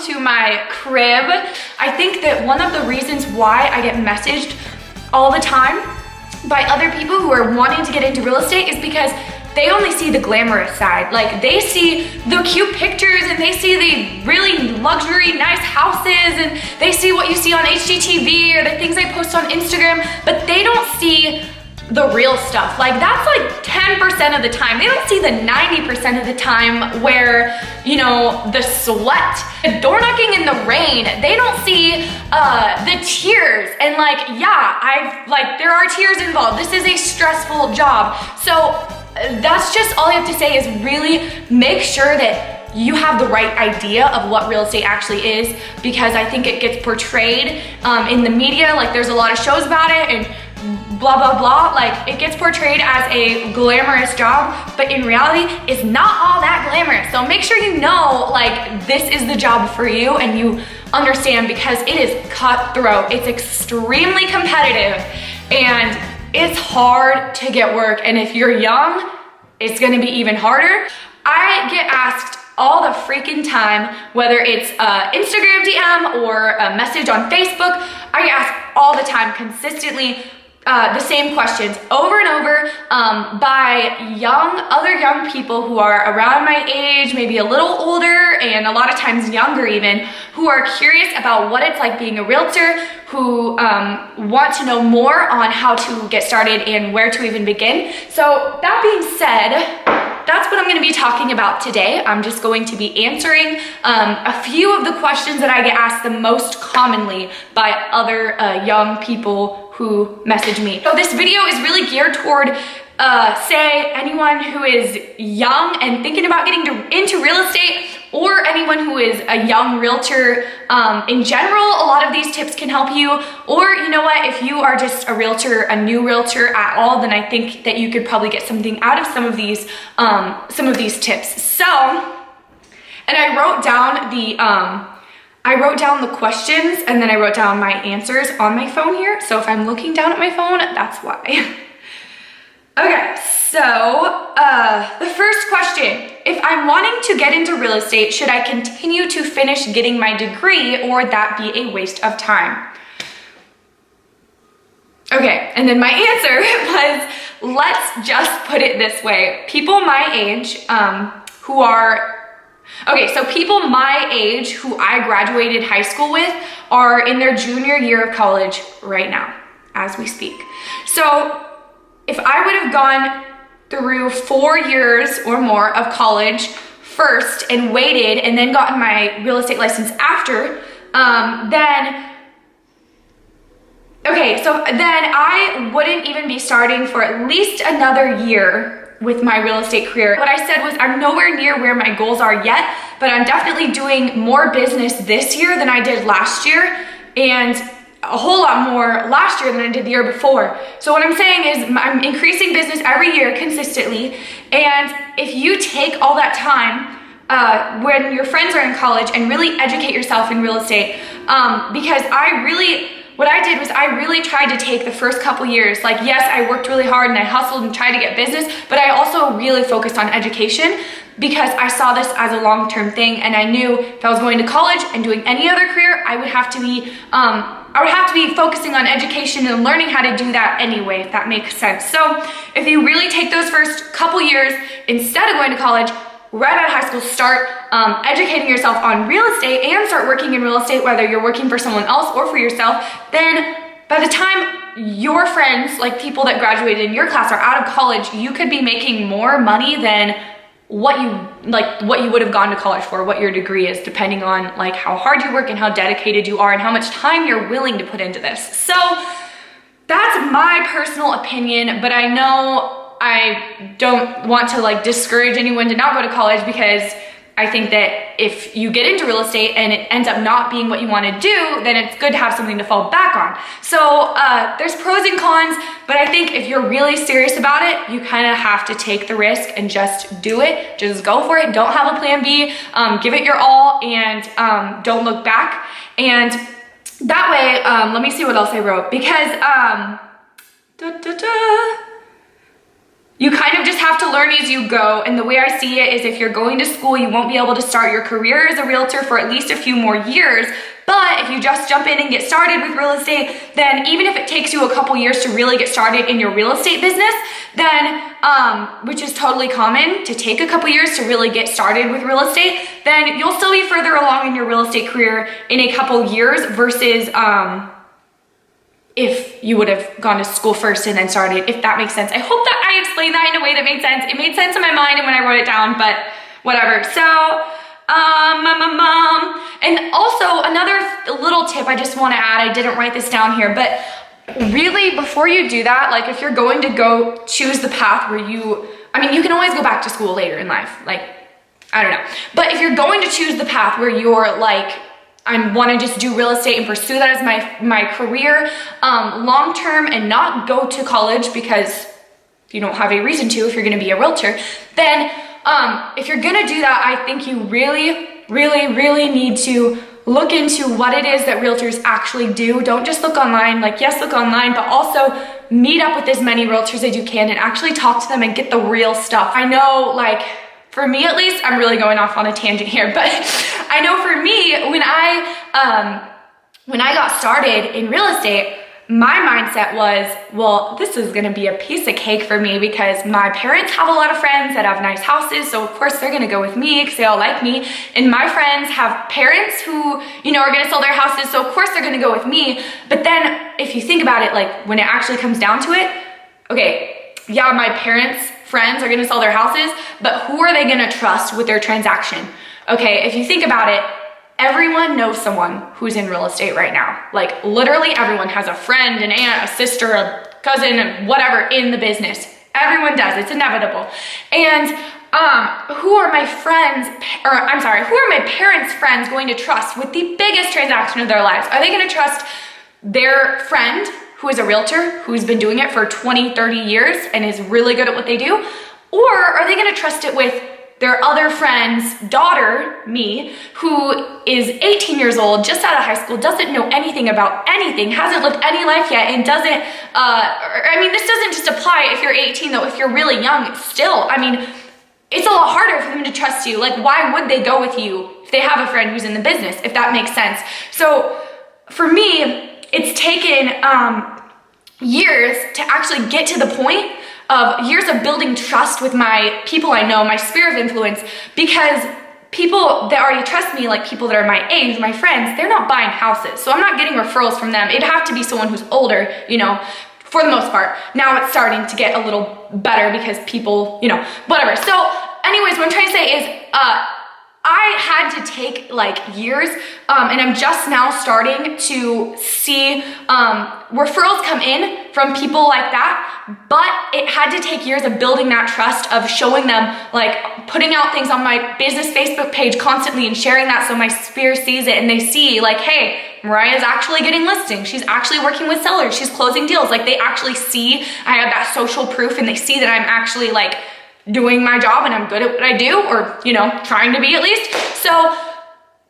to my crib. I think that one of the reasons why I get messaged all the time by other people who are wanting to get into real estate is because they only see the glamorous side. Like, they see the cute pictures and they see the really luxury, nice houses, and they see what you see on HGTV or the things I post on Instagram, but they don't see the real stuff. Like, that's like 10% of the time. They don't see the 90% of the time where, you know, the sweat, the door knocking in the rain. They don't see the tears. And like, yeah, there are tears involved. This is a stressful job. So that's just all I have to say is really make sure that you have the right idea of what real estate actually is, because I think it gets portrayed in the media. Like, there's a lot of shows about it and blah, blah, blah. Like, it gets portrayed as a glamorous job, but in reality, it's not all that glamorous. So make sure you know, like, this is the job for you and you understand, because it is cutthroat. It's extremely competitive and it's hard to get work. And if you're young, it's gonna be even harder. I get asked all the freaking time, whether it's Instagram DM or a message on Facebook, I get asked all the time, consistently, the same questions over and over by other young people who are around my age, maybe a little older, and a lot of times younger even, who are curious about what it's like being a realtor, who want to know more on how to get started and where to even begin. So that being said, that's what I'm gonna be talking about today. I'm just going to be answering a few of the questions that I get asked the most commonly by other young people who message me. So this video is really geared toward, say, anyone who is young and thinking about getting into real estate, or anyone who is a young realtor in general. A lot of these tips can help you. Or, you know what, if you are just a realtor, a new realtor at all, then I think that you could probably get something out of some of these tips. So, and I wrote down the questions, and then I wrote down my answers on my phone here. So if I'm looking down at my phone, that's why. Okay, so the first question: if I'm wanting to get into real estate, should I continue to finish getting my degree, or would that be a waste of time? Okay, and then my answer was, let's just put it this way. People my age people my age who I graduated high school with are in their junior year of college right now, as we speak. So if I would have gone through 4 years or more of college first and waited and then gotten my real estate license after, then I wouldn't even be starting for at least another year with my real estate career. What I said was, I'm nowhere near where my goals are yet, but I'm definitely doing more business this year than I did last year, and a whole lot more last year than I did the year before. So what I'm saying is, I'm increasing business every year consistently, and if you take all that time when your friends are in college and really educate yourself in real estate, because what I did was I really tried to take the first couple years, like, yes, I worked really hard and I hustled and tried to get business, but I also really focused on education, because I saw this as a long-term thing, and I knew if I was going to college and doing any other career, I would have to be focusing on education and learning how to do that anyway, if that makes sense. So if you really take those first couple years, instead of going to college, right out of high school, start educating yourself on real estate and start working in real estate, whether you're working for someone else or for yourself, then by the time your friends, like people that graduated in your class, are out of college, you could be making more money than what you would have gone to college for, what your degree is, depending on like how hard you work and how dedicated you are and how much time you're willing to put into this. So that's my personal opinion, but I know I don't want to like discourage anyone to not go to college, because I think that if you get into real estate and it ends up not being what you want to do, then it's good to have something to fall back on. So there's pros and cons, but I think if you're really serious about it, you kind of have to take the risk and just do it. Just go for it. Don't have a plan B. Give it your all, and don't look back. And that way, let me see what else I wrote, because you kind of just have to learn as you go. And the way I see it is if you're going to school, you won't be able to start your career as a realtor for at least a few more years. But if you just jump in and get started with real estate, then even if it takes you a couple years to really get started in your real estate business, then, which is totally common to take a couple years to really get started with real estate, then you'll still be further along in your real estate career in a couple years versus, if you would have gone to school first and then started, if that makes sense. I hope that I explained that in a way that made sense. It made sense in my mind and when I wrote it down, but whatever. So, and also another little tip I just want to add, I didn't write this down here, but really before you do that, like if you're going to go choose the path where you can always go back to school later in life, like, I don't know. But if you're going to choose the path where you're like, I want to just do real estate and pursue that as my career long-term and not go to college because you don't have a reason to if you're going to be a realtor, then if you're going to do that, I think you really, really, really need to look into what it is that realtors actually do. Don't just look online, like yes, look online, but also meet up with as many realtors as you can and actually talk to them and get the real stuff. I know, like, for me at least, I'm really going off on a tangent here, but I know for me, when I got started in real estate, my mindset was, well, this is gonna be a piece of cake for me because my parents have a lot of friends that have nice houses, so of course they're gonna go with me because they all like me, and my friends have parents who, you know, are gonna sell their houses, so of course they're gonna go with me. But then if you think about it, like when it actually comes down to it, okay, yeah, my parents' friends are gonna sell their houses, but who are they gonna trust with their transaction? Okay, if you think about it, everyone knows someone who's in real estate right now. Like literally everyone has a friend, an aunt, a sister, a cousin, whatever in the business. Everyone does, it's inevitable. And who are my parents' friends going to trust with the biggest transaction of their lives? Are they gonna trust their friend who is a realtor, who's been doing it for 20, 30 years and is really good at what they do? Or are they gonna trust it with their other friend's daughter, me, who is 18 years old, just out of high school, doesn't know anything about anything, hasn't lived any life yet, and doesn't, this doesn't just apply if you're 18 though, if you're really young, still, it's a lot harder for them to trust you. Like, why would they go with you if they have a friend who's in the business, if that makes sense? So for me, it's taken years to actually get to the point of years of building trust with my people I know, my sphere of influence, because people that already trust me, like people that are my age, my friends, they're not buying houses. So I'm not getting referrals from them. It'd have to be someone who's older, you know, for the most part. Now it's starting to get a little better because people, you know, whatever. So anyways, what I'm trying to say is, I had to take like years, and I'm just now starting to see referrals come in from people like that, but it had to take years of building that trust, of showing them, like putting out things on my business Facebook page constantly and sharing that so my sphere sees it and they see like, hey, Mariah's actually getting listings. She's actually working with sellers. She's closing deals. Like they actually see I have that social proof and they see that I'm actually like doing my job and I'm good at what I do, or, you know, trying to be at least. So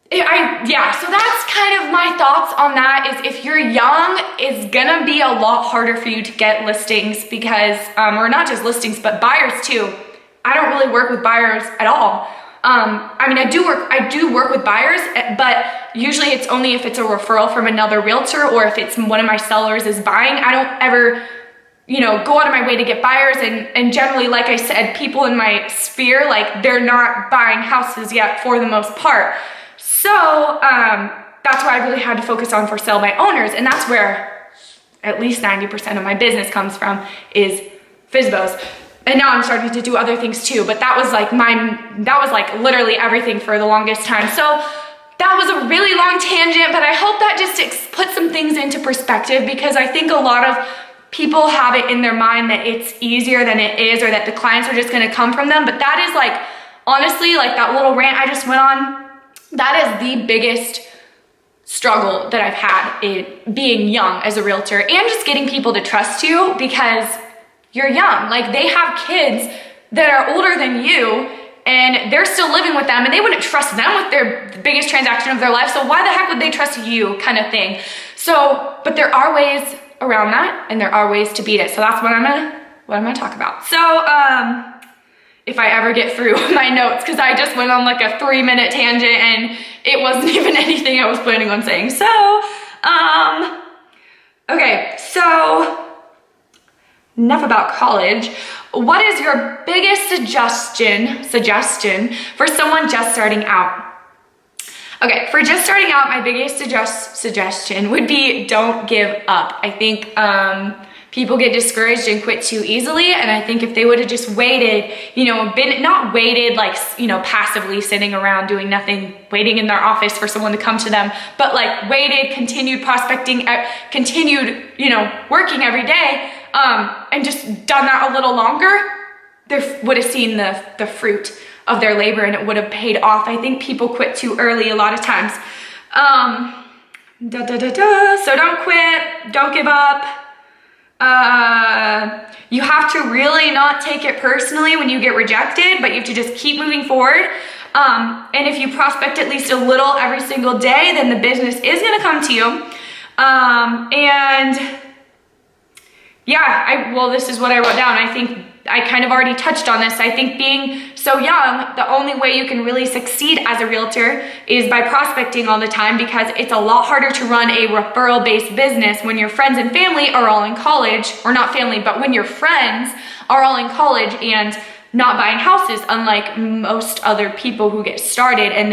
so that's kind of my thoughts on that. Is if you're young, it's gonna be a lot harder for you to get listings because, or not just listings, but buyers too. I don't really work with buyers at all. I do work with buyers, but usually it's only if it's a referral from another realtor or if it's one of my sellers is buying. I don't ever, you know, go out of my way to get buyers, and generally, like I said, people in my sphere, like they're not buying houses yet for the most part. So that's why I really had to focus on for sale by owners, and that's where at least 90% of my business comes from is FSBOs. And now I'm starting to do other things too, but that was like literally everything for the longest time. So that was a really long tangent, but I hope that just puts some things into perspective, because I think a lot of people have it in their mind that it's easier than it is, or that the clients are just gonna come from them. But that is like, honestly, like that little rant I just went on, that is the biggest struggle that I've had in being young as a realtor, and just getting people to trust you because you're young. Like they have kids that are older than you and they're still living with them, and they wouldn't trust them with their biggest transaction of their life. So why the heck would they trust you, kind of thing. So, but there are ways around that, and there are ways to beat it. So that's what I'm gonna what am I talking about? So, if I ever get through my notes, because I just went on like a 3-minute tangent and it wasn't even anything I was planning on saying. So, okay, so enough about college. What is your biggest suggestion for someone just starting out? Okay, for just starting out, my biggest suggestion would be don't give up. I think people get discouraged and quit too easily, and I think if they would have just waited, not waited like, passively sitting around doing nothing, waiting in their office for someone to come to them, but like waited, continued prospecting, continued, working every day, and just done that a little longer, they would have seen the fruit of their labor and it would have paid off. I think people quit too early a lot of times. So don't quit, don't give up. You have to really not take it personally when you get rejected, but you have to just keep moving forward. And if you prospect at least a little every single day, then the business is gonna come to you. And yeah, well, this is what I wrote down. I think I kind of already touched on this. I think being so young, the only way you can really succeed as a realtor is by prospecting all the time, because it's a lot harder to run a referral-based business when your friends and family are all in college, or not family, but when your friends are all in college and not buying houses, unlike most other people who get started and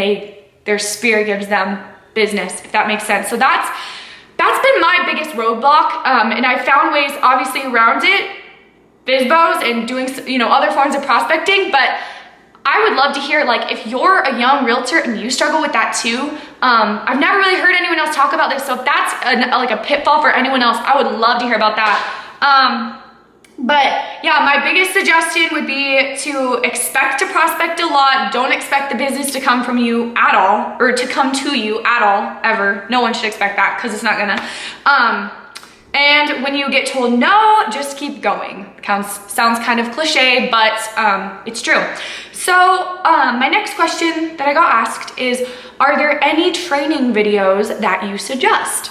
their spirit gives them business, if that makes sense. So that's been my biggest roadblock, and I found ways obviously around it, FSBOs and doing, other forms of prospecting. But I would love to hear, like, if you're a young realtor and you struggle with that too. I've never really heard anyone else talk about this, so if that's like a pitfall for anyone else, I would love to hear about that. But yeah, my biggest suggestion would be to expect to prospect a lot. Don't expect the business to come from you at all, or to come to you at all, ever. No one should expect that, because it's not gonna. And when you get told no, just keep going. Sounds kind of cliche, but it's true. So my next question that I got asked is, are there any training videos that you suggest?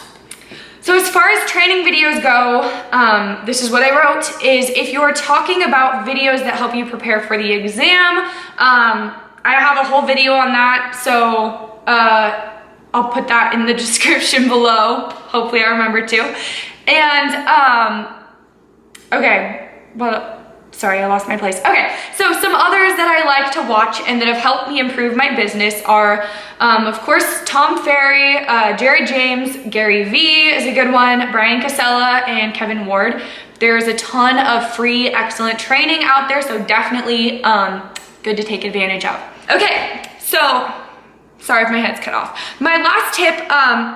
So as far as training videos go, this is what I wrote, is if you're talking about videos that help you prepare for the exam, I have a whole video on that, so I'll put that in the description below. Hopefully I remember to. And, okay, well, sorry, I lost my place. Okay, so some others that I like to watch and that have helped me improve my business are, of course, Tom Ferry, Jerry James, Gary Vee is a good one, Bryan Casella, and Kevin Ward. There's a ton of free, excellent training out there, so definitely good to take advantage of. Okay, so sorry if my head's cut off. My last tip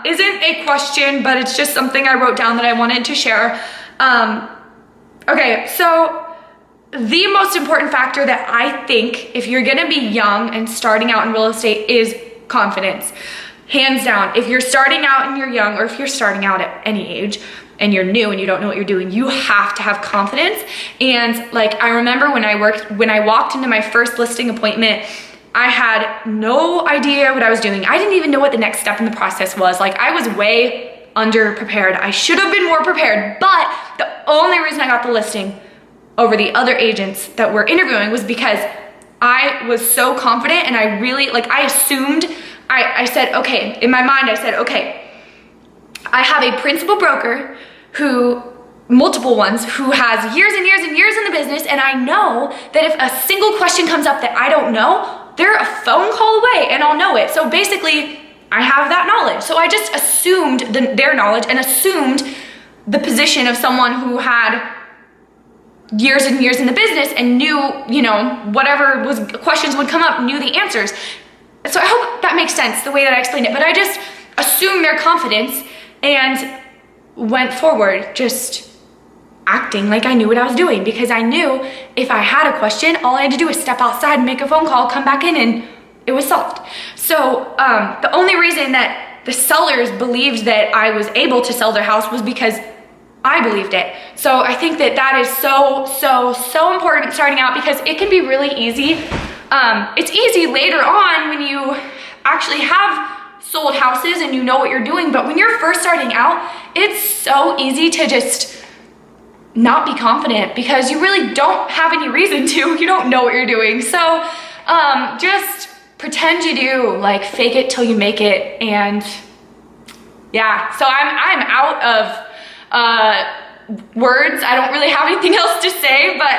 isn't a question, but it's just something I wrote down that I wanted to share. Okay, so the most important factor that I think if you're gonna be young and starting out in real estate is confidence. Hands down, if you're starting out and you're young, or if you're starting out at any age and you're new and you don't know what you're doing, you have to have confidence. And like, I remember when I walked into my first listing appointment, I had no idea what I was doing. I didn't even know what the next step in the process was. Like, I was way under-prepared. I should have been more prepared, but the only reason I got the listing over the other agents that were interviewing was because I was so confident, and I really, like, I assumed, I said, okay, in my mind, I said, okay, I have a principal broker multiple ones, who has years and years and years in the business, and I know that if a single question comes up that I don't know, they're a phone call away and I'll know it. So basically, I have that knowledge. So I just assumed their knowledge and assumed the position of someone who had years and years in the business and knew, whatever questions would come up, knew the answers. So I hope that makes sense, the way that I explained it. But I just assumed their confidence and went forward, just acting like I knew what I was doing, because I knew if I had a question, all I had to do was step outside, make a phone call, come back in, and it was solved. So the only reason that the sellers believed that I was able to sell their house was because I believed it. So I think that is so important starting out, because it can be really easy. It's easy later on when you actually have sold houses and you know what you're doing, but when you're first starting out, it's so easy to just not be confident because you really don't have any reason to. You don't know what you're doing. So just pretend you do, like fake it till you make it. And yeah, so I'm out of words. I don't really have anything else to say, but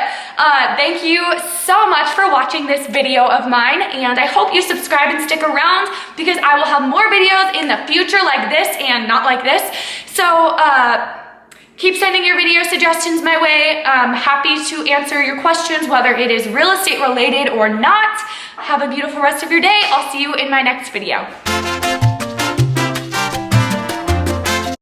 thank you so much for watching this video of mine, and I hope you subscribe and stick around because I will have more videos in the future like this and not like this. So keep sending your video suggestions my way. I'm happy to answer your questions, whether it is real estate related or not. Have a beautiful rest of your day. I'll see you in my next video.